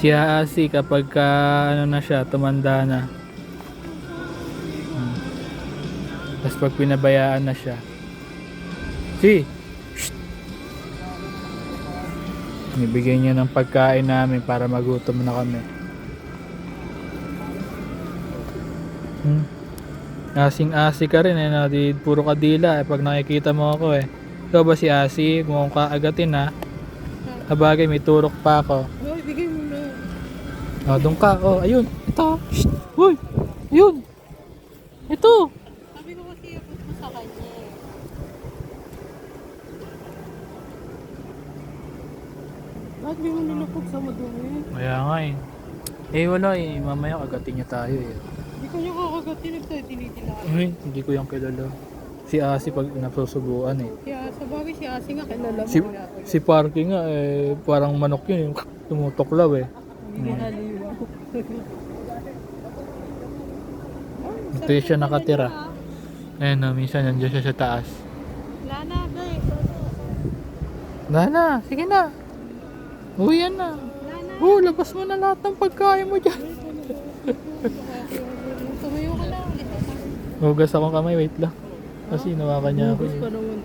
Si Asi kapag ka, ano na siya, tumanda na. Tapos pag pinabayaan na siya. Si! Shh! Nibigay niya ng pagkain namin para magutom na kami. Asing-asi ka rin eh, no? Di, puro kadila eh, pag nakikita mo ako eh. Ikaw ba si Asi? Kung kaagatin ha. Habagay, may turok pa ako. Ay, bigay mo na. Oh, doon ka. Oh, ayun. Ito. Shh! Uy! Ayun! Ito! Sabi ko kasi abot mo sa kanya eh. Bakit di mo nilupog sa madumi? Kaya nga eh. Eh wala eh. Mamaya kagatin niya tayo eh. Hindi ko niya kakagatin at tayo tinitilaan. Ay, hindi ko yung kilala. Si Asi pag nasusubuan eh. Kaya sa bagay si Asi nga kilala mo Si, na. si Parky nga eh, parang manok yun. Yung tumutuklaw eh. Hindi na liwa. Ito yung siya nakatira. Ayun no, minsan nandiyan siya sa taas. Wala na, guys. Wala na, sige na. Uwian na. Wala na. Labas mo na lahat ng pagkain mo dyan. Tumayo ka na. Hugas akong kamay, wait lang. Kasi nawakan niya ako. Hugas eh. pa naman.